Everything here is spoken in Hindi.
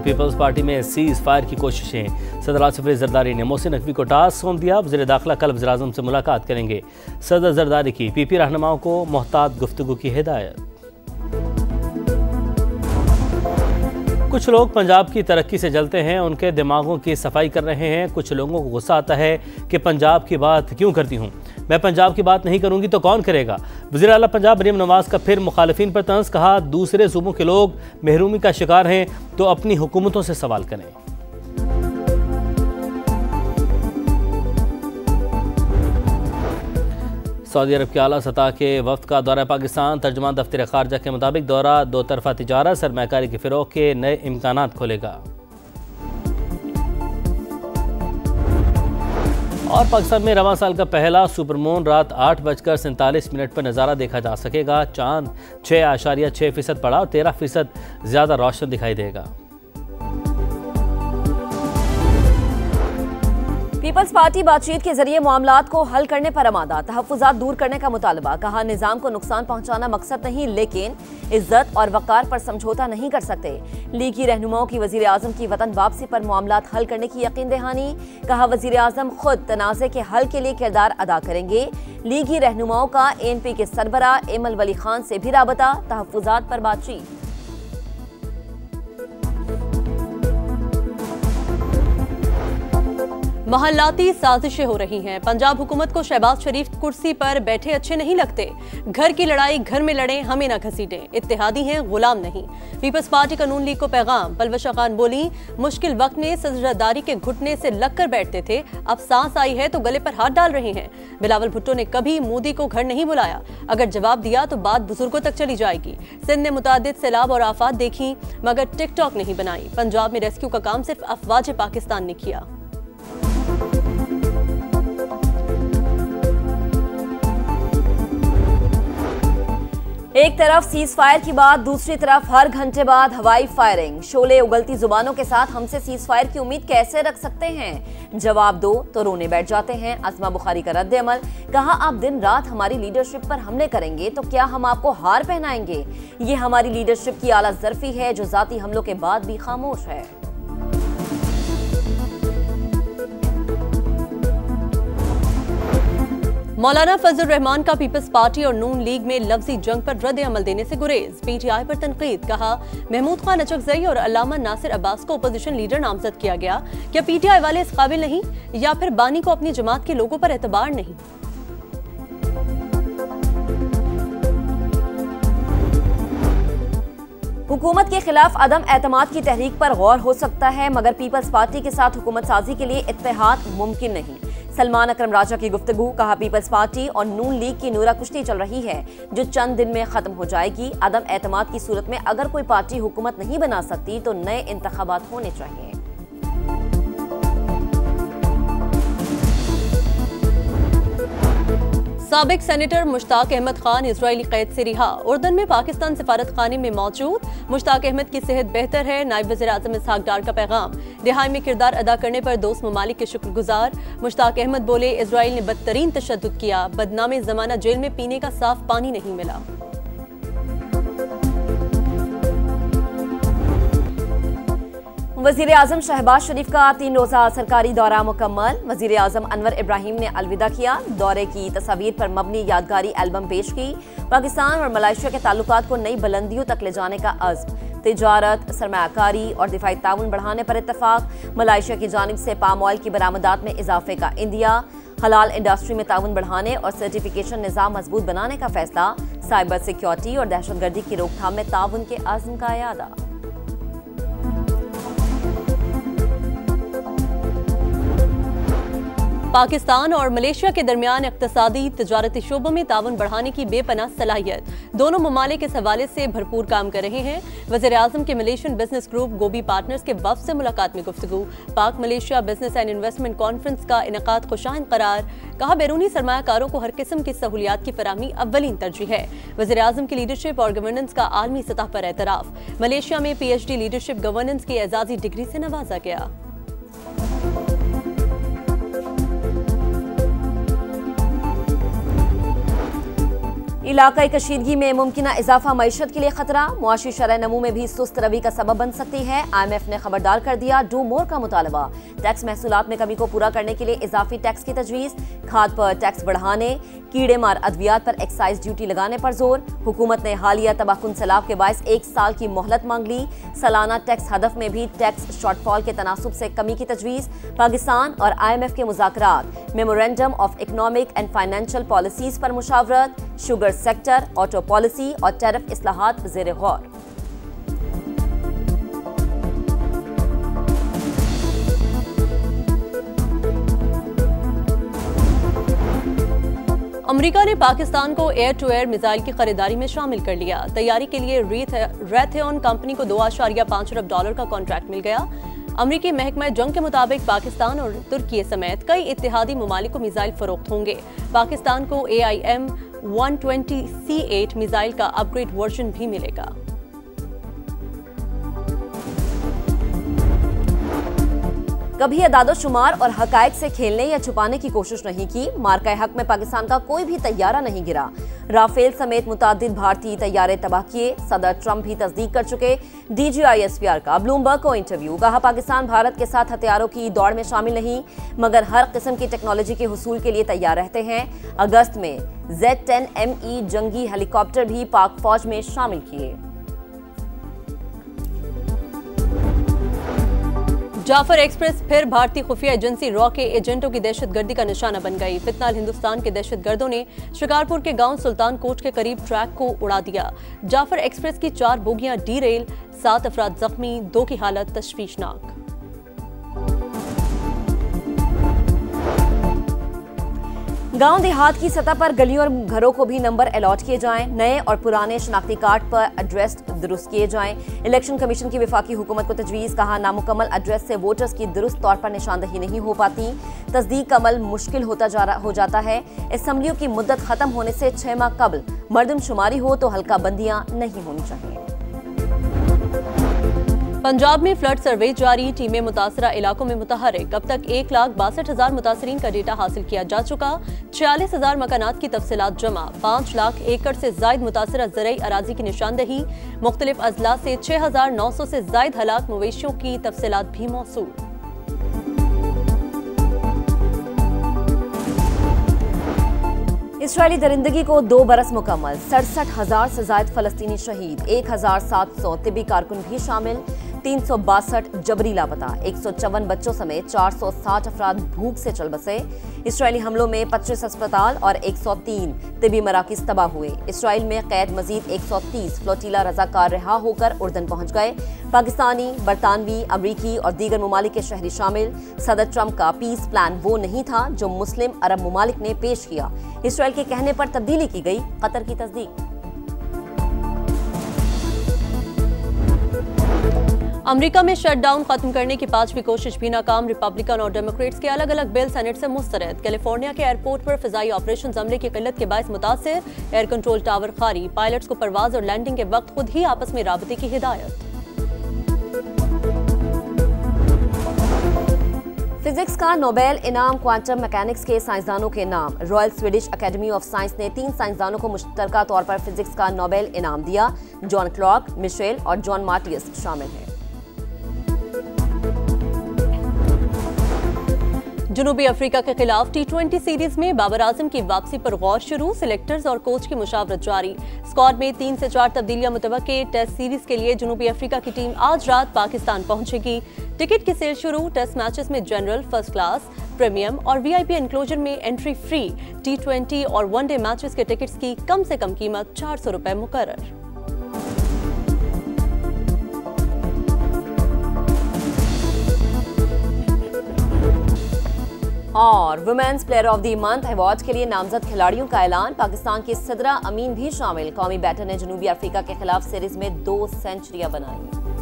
पीपल्स पार्टी में सीज फायर की कोशिशें। सदर आसिफ अली जरदारी ने मोहसिन नकवी को टास्क सौंप दिया। वज़ीर दाखिला कल वज़ीर आज़म से मुलाकात करेंगे। सदर जरदारी की पीपी रहनुमाओं को मोहतात गुफ्तगू की हिदायत। कुछ लोग पंजाब की तरक्की से जलते हैं, उनके दिमागों की सफाई कर रहे हैं। कुछ लोगों को गुस्सा आता है कि पंजाब की बात क्यों करती हूँ, मैं पंजाब की बात नहीं करूँगी तो कौन करेगा। वज़ीर आला पंजाब मरीम नवाज का फिर मुखालिफिन पर तंज। कहा, दूसरे सूबों के लोग महरूमी का शिकार हैं तो अपनी हुकूमतों से सवाल करें। सऊदी अरब के आला सतह के वफ्द का दौरा पाकिस्तान। तर्जुमान दफ्तर खारजा के मुताबिक दौरा दो तरफा तिजारत, सरमाकारी के फ़रोग़ के नए इम्कानात खोलेगा। और पाकिस्तान में रवां साल का पहला सुपरमून रात 8:47 पर नज़ारा देखा जा सकेगा। चांद 6.6% बढ़ा और 13% ज़्यादा रोशन दिखाई देगा। पीपल्स पार्टी बातचीत के जरिए मामलात को हल करने पर आमादा। तहफ़्फ़ुज़ात दूर करने का मुतालबा। कहा, निज़ाम को नुकसान पहुंचाना मकसद नहीं, लेकिन इज्जत और वक़ार पर समझौता नहीं कर सकते। लीगी रहनुमाओं की वज़ीर आज़म की वतन वापसी पर मामलात हल करने की यकीन दहानी। कहा, वज़ीर आज़म खुद तनाज़े के हल के लिए किरदार अदा करेंगे। लीगी रहनुमाओं का ANP के सरबरा एमल वली खान से भी राबता। तहफ़्फ़ुज़ात पर बातचीत। महल्लाती साजिशें हो रही हैं। पंजाब हुकूमत को शहबाज शरीफ कुर्सी पर बैठे अच्छे नहीं लगते। घर की लड़ाई घर में लड़ें, हमें ना घसीटें। इत्तेहादी हैं, गुलाम नहीं। पीपल्स पार्टी का नून लीग को पैगाम। पलवशा खान बोली, मुश्किल वक्त में सजरदारी के घुटने से लगकर बैठते थे, अब सांस आई है तो गले पर हाथ डाल रहे हैं। बिलावल भुट्टो ने कभी मोदी को घर नहीं बुलाया, अगर जवाब दिया तो बात बुजुर्गों तक चली जाएगी। सिंध ने मुतादिद सैलाब और आफात देखी मगर टिकटॉक नहीं बनाई। पंजाब में रेस्क्यू का काम सिर्फ अफवाज पाकिस्तान ने किया। एक तरफ सीज फायर की बात, दूसरी तरफ हर घंटे बाद हवाई फायरिंग। शोले उगलती जुबानों के साथ हमसे सीज फायर की उम्मीद कैसे रख सकते हैं? जवाब दो तो रोने बैठ जाते हैं। अज़मा बुखारी का रद्द अमल। कहा, आप दिन रात हमारी लीडरशिप पर हमले करेंगे तो क्या हम आपको हार पहनाएंगे? ये हमारी लीडरशिप की आला ज़र्फी है जो जाती हमलों के बाद भी खामोश है। मौलाना फजल रहमान का पीपल्स पार्टी और नून लीग में लफ्जी जंग पर रद्द अमल देने से गुरेज। PTI पर तनकीद। कहा, महमूद खान अचकजई और अल्लामा नासिर अब्बास को अपोजिशन लीडर नामजद किया गया। क्या PTI वाले इस काबिल नहीं या फिर बानी को अपनी जमात के लोगों पर एतबार नहीं? हुकूमत के खिलाफ अदम एतमाद की तहरीक पर गौर हो सकता है, मगर पीपल्स पार्टी के साथ हुकूमत साजी के लिए इत्तेहाद मुमकिन नहीं। सलमान अकरम राजा की गुफ्तगू। कहा, पीपल्स पार्टी और नून लीग की नूरा कुश्ती चल रही है जो चंद दिन में खत्म हो जाएगी। अदम एतमाद की सूरत में अगर कोई पार्टी हुकूमत नहीं बना सकती तो नए इंतखाबात होने चाहिए। साबिक सेनेटर मुश्ताक अहमद खान इजरायली कैद से रिहा। उर्दन में पाकिस्तान सफारत खाने में मौजूद। मुश्ताक अहमद की सेहत बेहतर है। नायब वज़ीर आज़म इसहाक डार का पैगाम। रिहाई में किरदार अदा करने पर दोस्त ममालिक के शुक्रगुजार। मुश्ताक अहमद बोले, इजराइल ने बदतरीन तशद्दुद किया, बदनामे ज़माना जेल में पीने का साफ पानी नहीं मिला। वज़ीर आज़म शहबाज शरीफ का 3 रोज़ा सरकारी दौरा मुकम्मल। वज़ीर आज़म अनवर इब्राहिम ने अलविदा किया। दौरे की तस्वीर पर मबनी यादगारी एल्बम पेश की। पाकिस्तान और मलेशिया के ताल्लुकात को नई बुलंदियों तक ले जाने का अज़्म। तिजारत, सरमायाकारी और दिफाई ताउन बढ़ाने पर इत्तफाक। मलेशिया की जानिब से पाम ऑयल की बरामदात में इजाफे का इंदिया। हलाल इंडस्ट्री में ताउन बढ़ाने और सर्टिफिकेशन निज़ाम मजबूत बनाने का फैसला। साइबर सिक्योरिटी और दहशतगर्दी की रोकथाम में ताउन के अज़्म का यादा। पाकिस्तान और मलेशिया के दरमियान इक्तिसादी तिजारती शोबों में ताउन बढ़ाने की बेपनाह सलाहियत। दोनों ममालिक इस हवाले से भरपूर काम कर रहे हैं। वज़ीर आज़म के मलेशियन बिजनेस ग्रुप गोबी पार्टनर्स के वफ़द से मुलाकात में गुफ्तगू। पाक Malaysia business and investment conference का इनेकाद खुशाइन करार। कहा, बैरूनी सरमायाकारों को हर किस्म की सहूलियात की फराहमी अव्वलीन तरजीह है। वज़ीर आज़म की लीडरशिप और गवर्नेंस का आलमी सतह पर एतराफ़। मलेशिया में PhD लीडरशिप गवर्नेंस की एजाज़ी डिग्री से नवाजा गया। इलाकाई कशीदगी में मुमकिन इजाफा मईशत के लिए खतरा, मुआशी शरह नमू में भी सुस्त रवि का सबब बन सकती है। IMF ने खबरदार कर दिया, डू मोर का मुतालबा। टैक्स महसूलात में कमी को पूरा करने के लिए इजाफी टैक्स की तजवीज़, खाद पर टैक्स बढ़ाने, कीड़े मार अद्वियात पर एक्साइज ड्यूटी लगाने पर जोर। हुकूमत ने हालिया तबाहकुन सैलाब के बायस 1 साल की मोहलत मांग ली। सालाना टैक्स हदफ में भी टैक्स शॉर्टफॉल के तनासुब से कमी की तजवीज़। पाकिस्तान और IMF के मुज़ाकरात, memorandum of economic and financial policies पर मुशावरत। शुगर सेक्टर, ऑटो पॉलिसी और टैरिफ इस्लाहात ज़ेर गौर। अमेरिका ने पाकिस्तान को एयर टू एयर मिसाइल की खरीदारी में शामिल कर लिया। तैयारी के लिए रैथेन कंपनी को $2.5 अरब का कॉन्ट्रैक्ट मिल गया। अमरीकी महकमा जंग के मुताबिक पाकिस्तान और तुर्की समेत कई इत्तेहादी ममालिक को मिसाइल फरोख्त होंगे। पाकिस्तान को AIM-120C8 मिसाइल का अपग्रेड वर्जन भी मिलेगा। कभी अदादो-शुमार और हकायक से खेलने या छुपाने की कोशिश नहीं की। मार्का हक में पाकिस्तान का कोई भी तैयारा नहीं गिरा। राफेल समेत मुतादिद भारतीय तैयारे तबाह किए। सदर ट्रंप भी तस्दीक कर चुके। DGISPR का ब्लूमबर्ग को इंटरव्यू, कहा पाकिस्तान भारत के साथ हथियारों की दौड़ में शामिल नहीं, मगर हर किस्म की टेक्नोलॉजी के हुसूल के लिए तैयार रहते हैं। अगस्त में Z-10ME जंगी हेलीकॉप्टर भी पाक फौज में शामिल किए। जाफर एक्सप्रेस फिर भारतीय खुफिया एजेंसी रॉ के एजेंटों की दहशतगर्दी का निशाना बन गई। फितनाल हिंदुस्तान के दहशतगर्दों ने शिकारपुर के गांव सुल्तान कोट के करीब ट्रैक को उड़ा दिया। जाफर एक्सप्रेस की 4 बोगियां डीरेल, 7 अफराद जख्मी, 2 की हालत तशवीशनाक। गांव देहात की सतह पर गलियों और घरों को भी नंबर अलॉट किए जाएं। नए और पुराने शनाख्ती कार्ड पर एड्रेस दुरुस्त किए जाएं। इलेक्शन कमीशन की वफाकी हुकूमत को तजवीज़, कहा नामुकम्मल एड्रेस से वोटर्स की दुरुस्त तौर पर निशानदही नहीं हो पाती। तस्दीक का अमल मुश्किल हो जाता है। असम्बलियों की मुद्दत खत्म होने से 6 माह कबल मर्दमशुमारी हो तो हल्का बंदियां नहीं होनी चाहिए। पंजाब में फ्लड सर्वे जारी, टीमें मुतासरा इलाकों में मुतहरिक। अब तक 1,62,000 मुतासरीन का डेटा हासिल किया जा चुका। 46,000 मकानात की तफसीलात जमा। 5 लाख एकड़ से जायद मुतासरा ज़रई अराजी की निशानदही। मुख्तलिफ अजला से 6,900 से जायद हलाक मवेशियों की तफसीलात भी मौसूल। इसराइली दरिंदगी को 2 बरस मुकम्मल। 67,000 से जायद फलस्तीनी शहीद, 1,700 तिबी कारकुन भी शामिल। 362 जबरी लापता। 154 बच्चों समेत 460 अफराद भूख से चल बसे। इसराइली हमलों में 25 अस्पताल और 103 तिबी मराकिज तबाह हुए। इसराइल में कैद मजीद 130 फ्लोटीला रजाकार रिहा होकर उर्दन पहुंच गए। पाकिस्तानी, बरतानवी, अमरीकी और दीगर ममालिक के शहरी शामिल। सदर ट्रंप का पीस प्लान वो नहीं था जो मुस्लिम अरब ममालिक ने पेश किया। इसराइल के कहने पर तब्दीली की गई, कतर की तस्दीक। अमेरिका में शटडाउन खत्म करने की 5वीं कोशिश भी नाकाम। रिपब्लिकन और डेमोक्रेट्स के अलग अलग बिल सेनेट से मुस्तरद। कैलिफोर्निया के एयरपोर्ट पर फिजाई ऑपरेशन अमले की किल्लत के बायस मुतासिर। एयर कंट्रोल टावर खारी। पायलट्स को परवाज और लैंडिंग के वक्त खुद ही आपस में राबते की हिदायत। फिजिक्स का नोबेल इनाम क्वांटम मैकेनिक्स के साइंसदानों के नाम। Royal Swedish academy of science ने 3 साइंसदानों को मुश्तरका तौर पर फिजिक्स का नोबेल इनाम दिया। जॉन क्लॉक, मिशेल और जॉन मार्टियस शामिल हैं। जनूबी अफ्रीका के खिलाफ T20 सीरीज में बाबर आजम की वापसी पर गौर शुरू। सिलेक्टर्स और कोच की मुशावरत जारी। स्क्वाड में 3 से 4 तब्दीलियां मुतवक्के। टेस्ट सीरीज के लिए जनूबी अफ्रीका की टीम आज रात पाकिस्तान पहुंचेगी। टिकट की सेल शुरू। टेस्ट मैचेस में जनरल, फर्स्ट क्लास, प्रीमियम और VIP एनक्लोजर में एंट्री फ्री। T20 और वनडे मैचेस के टिकट्स की कम से कम कीमत ₹400 मुकर्रर। और women's player of the month award के लिए नामजद खिलाड़ियों का ऐलान। पाकिस्तान की सिद्रा अमीन भी शामिल। कौमी बैटर ने जनूबी अफ्रीका के खिलाफ सीरीज में 2 सेंचुरियां बनाई।